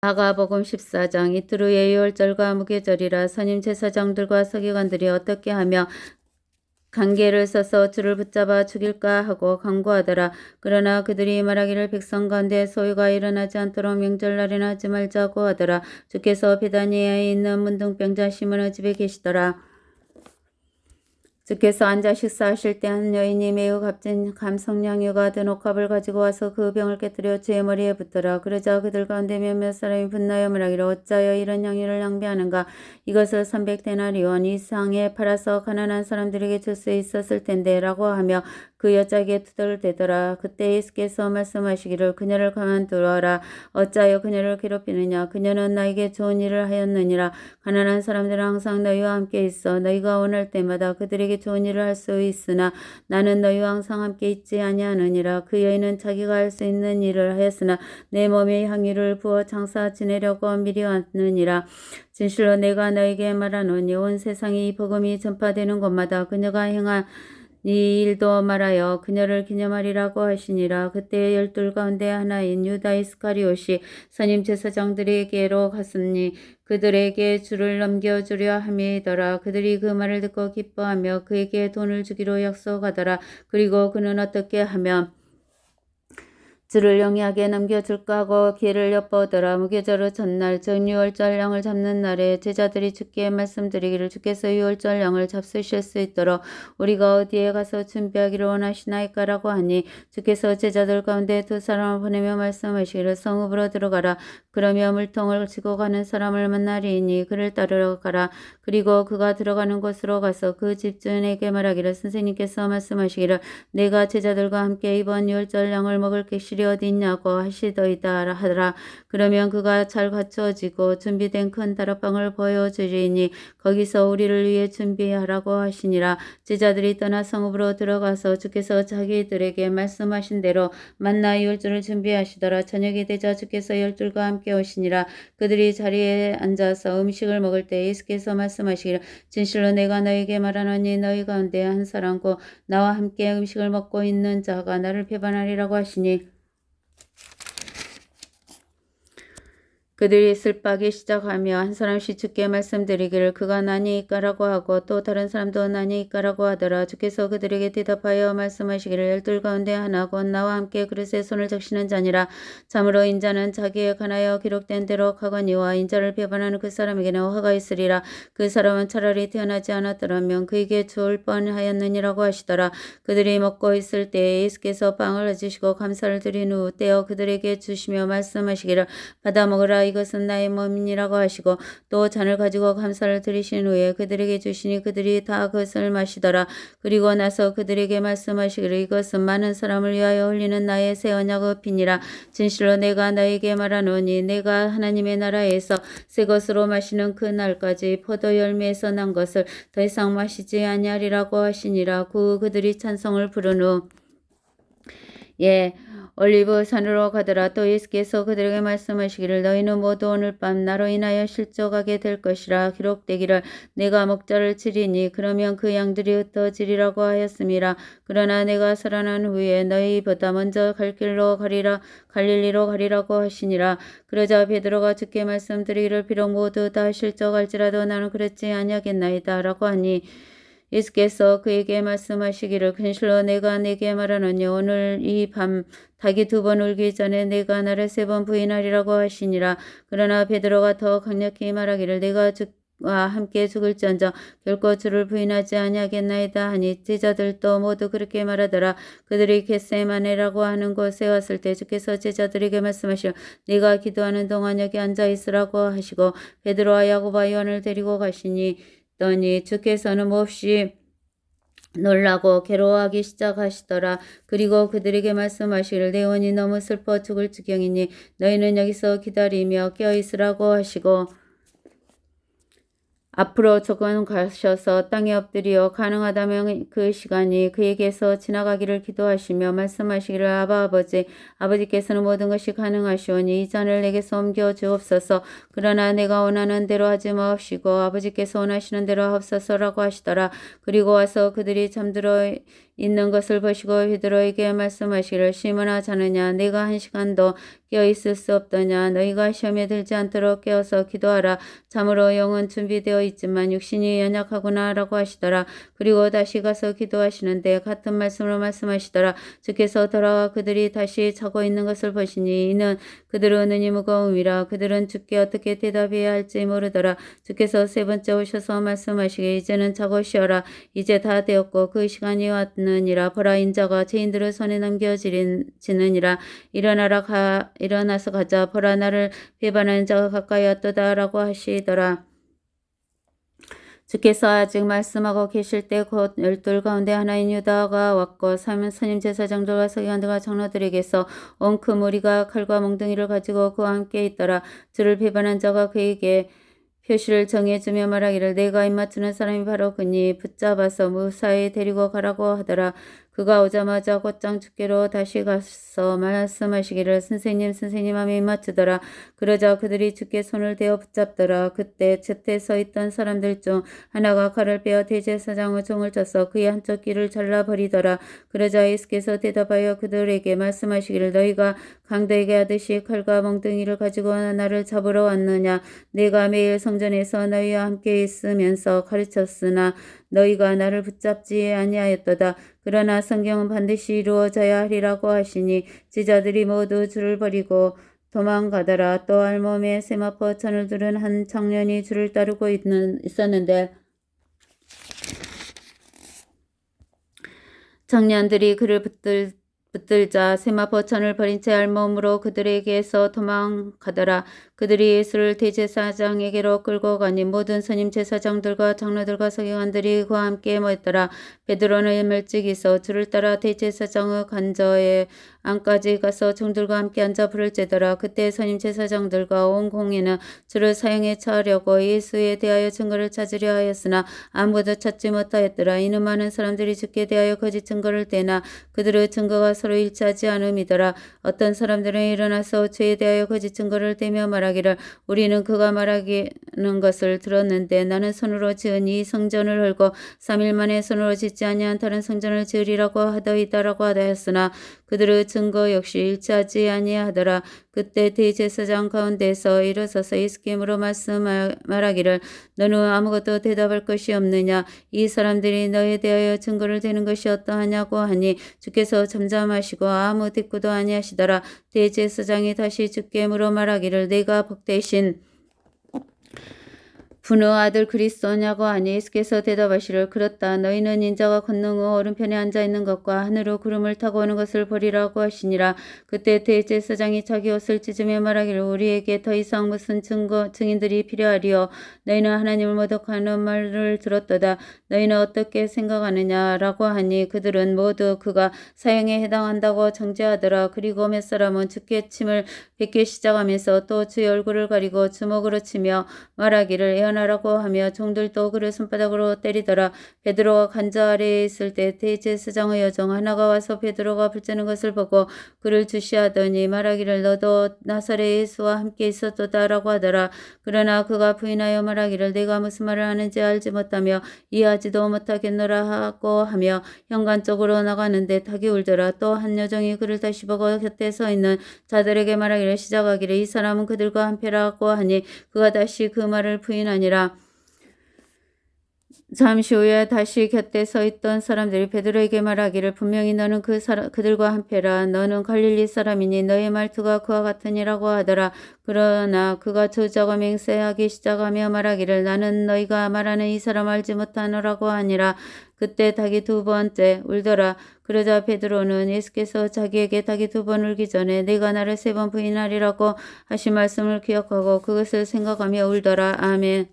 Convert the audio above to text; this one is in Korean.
마가복음 14장. 이틀 후에 유월절과 무교절이라. 선임 제사장들과 서기관들이 어떻게 하며 관계를 써서 주를 붙잡아 죽일까 하고 강구하더라. 그러나 그들이 말하기를 백성 가운데 소유가 일어나지 않도록 명절날에나 하지 말자고 하더라. 주께서 베다니아에 있는 문둥병자 시몬의 집에 계시더라. 주께서 앉아 식사하실 때 한 여인이 매우 값진 감성양유가 든 옥합을 가지고 와서 그 병을 깨뜨려 주의 머리에 붓더라. 그러자 그들 가운데 몇몇 사람이 분하여 말하기를 어찌하여 이런 양유를 낭비하는가. 이것을 300데나리온 이상에 팔아서 가난한 사람들에게 줄 수 있었을 텐데 라고 하며 그 여자에게 투덜대더라. 그때 예수께서 말씀하시기를 그녀를 가만두어라. 어찌하여 그녀를 괴롭히느냐. 그녀는 나에게 좋은 일을 하였느니라. 가난한 사람들은 항상 너희와 함께 있어 너희가 원할 때마다 그들에게 좋은 일을 할 수 있으나 나는 너희와 항상 함께 있지 아니하느니라. 그 여인은 자기가 할 수 있는 일을 하였으나 내 몸에 향유를 부어 장사 지내려고 미리 왔느니라. 진실로 내가 너에게 말하노니 온 세상에 이 복음이 전파되는 곳마다 그녀가 행한 이 일도 말하여 그녀를 기념하리라고 하시니라. 그때 12 가운데 하나인 유다 이스카리옷이 선임 제사장들에게로 갔으니 그들에게 주를 넘겨주려 함이더라. 그들이 그 말을 듣고 기뻐하며 그에게 돈을 주기로 약속하더라. 그리고 그는 어떻게 하면 주를 영리하게 넘겨줄까 하고 기회를 엿보더라. 무교절의 전날 즉 유월절 양을 잡는 날에 제자들이 주께 말씀드리기를 주께서 유월절 양을 잡수실 수 있도록 우리가 어디에 가서 준비하기를 원하시나이까라고 하니 주께서 제자들 가운데 2 사람을 보내며 말씀하시기를 성읍으로 들어가라. 그러며 물통을 지고 가는 사람을 만나리니 그를 따르러 가라. 그리고 그가 들어가는 곳으로 가서 그 집주인에게 말하기를 선생님께서 말씀하시기를 내가 제자들과 함께 이번 유월절 양을 먹을 객실이 어디 있냐고 하시더이다 하더라. 그러면 그가 잘 갖추어지고 준비된 큰 다락방을 보여주리니 거기서 우리를 위해 준비하라고 하시니라. 제자들이 떠나 성읍으로 들어가서 주께서 자기들에게 말씀하신 대로 만나 유월절을 준비하시더라. 저녁이 되자 주께서 12과 함께 오시니라. 그들이 자리에 앉아서 음식을 먹을 때 예수께서 말씀하시기를 진실로 내가 너에게 말하노니 너희 가운데 한 사람고 나와 함께 음식을 먹고 있는 자가 나를 배반하리라고 하시니 그들이 슬퍼하기 시작하며 한 사람씩 주께 말씀드리기를 그가 나니이까라고 하고 또 다른 사람도 나니이까라고 하더라. 주께서 그들에게 대답하여 말씀하시기를 12 가운데 하나 곧 나와 함께 그릇에 손을 적시는 자니라. 참으로 인자는 자기에 관하여 기록된 대로 가거니와 인자를 배반하는 그 사람에게는 화가 있으리라. 그 사람은 차라리 태어나지 않았더라면 그에게 주을 뻔하였느니라고 하시더라. 그들이 먹고 있을 때에 예수께서 빵을 얻으시고 감사를 드린 후 떼어 그들에게 주시며 말씀하시기를 받아 먹으라. 이것은 나의 몸이니라고 하시고 또 잔을 가지고 감사를 드리신 후에 그들에게 주시니 그들이 다 그것을 마시더라. 그리고 나서 그들에게 말씀하시기를 이것은 많은 사람을 위하여 흘리는 나의 새 언약의 피니라. 진실로 내가 너에게 말하노니 내가 하나님의 나라에서 새 것으로 마시는 그 날까지 포도 열매에서 난 것을 더 이상 마시지 아니하리라고 하시니라. 그들이 찬송을 부른 후 올리브 산으로 가더라. 또 예수께서 그들에게 말씀하시기를 너희는 모두 오늘 밤 나로 인하여 실족하게 될 것이라. 기록되기를 내가 목자를 치리니 그러면 그 양들이 흩어지리라고 하였음이라. 그러나 내가 살아난 후에 너희보다 먼저 갈 길로 가리라 갈릴리로 가리라고 하시니라. 그러자 베드로가 주께 말씀드리기를 비록 모두 다 실족할지라도 나는 그렇지 아니하겠나이다 라고 하니 예수께서 그에게 말씀하시기를 진실로 내가 내게 말하노니 오늘 이 밤 닭이 2번 울기 전에 내가 나를 3번 부인하리라고 하시니라. 그러나 베드로가 더 강력히 말하기를 내가 주와 함께 죽을지언정 결코 주를 부인하지 아니하겠나이다 하니 제자들도 모두 그렇게 말하더라. 그들이 겟세마네라고 하는 곳에 왔을 때 주께서 제자들에게 말씀하시어 네가 기도하는 동안 여기 앉아있으라고 하시고 베드로와 야고보와 요한을 데리고 가시니 더니 주께서는 몹시 놀라고 괴로워하기 시작하시더라. 그리고 그들에게 말씀하시기를 내 영혼이 너무 슬퍼 죽을 지경이니 너희는 여기서 기다리며 깨어있으라고 하시고 앞으로 조금 가셔서 땅에 엎드려 가능하다면 그 시간이 그에게서 지나가기를 기도하시며 말씀하시기를 아바 아버지 아버지께서는 모든 것이 가능하시오니 이 잔을 내게서 옮겨 주옵소서. 그러나 내가 원하는 대로 하지 마옵시고 아버지께서 원하시는 대로 하옵소서라고 하시더라. 그리고 와서 그들이 잠들어 있는 것을 보시고 베드로에게 말씀하시기를 시몬아 자느냐 네가 1시간도 깨어 있을 수 없더냐 너희가 시험에 들지 않도록 깨어서 기도하라 참으로 영은 준비되어 있지만 육신이 연약하구나 라고 하시더라. 그리고 다시 가서 기도하시는데 같은 말씀으로 말씀하시더라. 주께서 돌아와 그들이 다시 자고 있는 것을 보시니 이는 그들은 은이 무거움이라 그들은 주께 어떻게 대답해야 할지 모르더라. 주께서 세 번째 오셔서 말씀하시기에 이제는 자고 쉬어라. 이제 다 되었고 그 시간이 왔느니라. 보라 인자가 죄인들을 손에 넘겨지느니라. 일어나서 가자. 보라 나를 배반하는 자가 가까이 왔도다 라고 하시더라. 주께서 아직 말씀하고 계실 때 곧 12 가운데 하나인 유다가 왔고 선임 제사장들과 서기관들과 장로들에게서 온 그 무리가 칼과 몽둥이를 가지고 그와 함께 있더라. 주를 배반한 자가 그에게 표시를 정해주며 말하기를 내가 입맞추는 사람이 바로 그니 붙잡아서 무사히 데리고 가라고 하더라. 그가 오자마자 곧장 주께로 다시 가서 말씀하시기를 선생님 하며 입맞추더라. 그러자 그들이 주께 손을 대어 붙잡더라. 그때 곁에 서 있던 사람들 중 하나가 칼을 빼어 대제사장의 종을 쳐서 그의 한쪽 귀를 잘라버리더라. 그러자 예수께서 대답하여 그들에게 말씀하시기를 너희가 강도에게 하듯이 칼과 몽둥이를 가지고 나를 잡으러 왔느냐. 내가 매일 성전에서 너희와 함께 있으면서 가르쳤으나 너희가 나를 붙잡지 아니하였도다. 그러나 성경은 반드시 이루어져야 하리라고 하시니 제자들이 모두 주를 버리고 도망가더라. 또 알몸에 세마포 천을 두른 한 청년이 주를 따르고 있었는데 청년들이 그를 붙들자 세마포 천을 버린 채 알몸으로 그들에게서 도망가더라. 그들이 예수를 대제사장에게로 끌고 가니 모든 선임 제사장들과 장로들과 서기관들이 그와 함께 모였더라. 베드로는 일찍이서 주를 따라 대제사장의 관저에 안까지 가서 종들과 함께 앉아 불을 쬐더라. 그때 선임 제사장들과 온 공회는 주를 사형에 처하려고 예수에 대하여 증거를 찾으려 하였으나 아무도 찾지 못하였더라. 이는 많은 사람들이 주께 대하여 거짓 증거를 대나 그들의 증거가 서로 일치하지 않음이더라. 어떤 사람들은 일어나서 주에 대하여 거짓 증거를 대며 말하기를 우리는 그가 말하는 것을 들었는데 나는 손으로 지은 이 성전을 헐고 3일 만에 손으로 짓지 아니한 다른 성전을 지으리라고 하더이다라고 하였으나 그들의 증거 역시 일치하지 아니하더라. 그때 대제사장 가운데서 일어서서 예수께 물어 말하기를 너는 아무것도 대답할 것이 없느냐. 이 사람들이 너에 대하여 증거를 대는 것이 어떠하냐고 하니 주께서 잠잠하시고 아무 대꾸도 아니하시더라. 대제사장이 다시 주께 물어 말하기를 내가 복되신 분의 아들 그리스도냐고 하니 예수께서 대답하시를 그렇다. 너희는 인자가 권능 후 오른편에 앉아있는 것과 하늘로 구름을 타고 오는 것을 보리라고 하시니라. 그때 대제사장이 자기 옷을 찢으며 말하기를 우리에게 더 이상 무슨 증인들이 필요하리요. 너희는 하나님을 모독하는 말을 들었도다. 너희는 어떻게 생각하느냐라고 하니 그들은 모두 그가 사형에 해당한다고 정죄하더라. 그리고 몇 사람은 주께 침을 뱉기 시작하면서 또 주의 얼굴을 가리고 주먹으로 치며 말하기를 라고 하며 종들도 그를 손바닥으로 때리더라. 베드로가 관저 아래에 있을 때 대제사장의 여종 하나가 와서 베드로가 불쬐는 것을 보고 그를 주시하더니 말하기를 너도 나사렛 예수와 함께 있었도다라고 하더라. 그러나 그가 부인하여 말하기를 내가 무슨 말을 하는지 알지 못하며 이해하지도 못하겠노라 하고 하며 현관 쪽으로 나가는데 닭이 울더라. 또 한 여종이 그를 다시 보고 곁에 서 있는 자들에게 말하기를 시작하기를 이 사람은 그들과 한패라고 하니 그가 다시 그 말을 부인하니라. 잠시 후에 다시 곁에 서 있던 사람들이 베드로에게 말하기를 분명히 너는 그들과 한패라. 너는 갈릴리 사람이니 너의 말투가 그와 같으니라고 하더라. 그러나 그가 저자가 맹세하기 시작하며 말하기를 나는 너희가 말하는 이 사람 알지 못하노라고 하니라. 그때 닭이 2번째 울더라. 그러자 베드로는 예수께서 자기에게 닭이 2번 울기 전에 내가 나를 3번 부인하리라고 하신 말씀을 기억하고 그것을 생각하며 울더라. 아멘.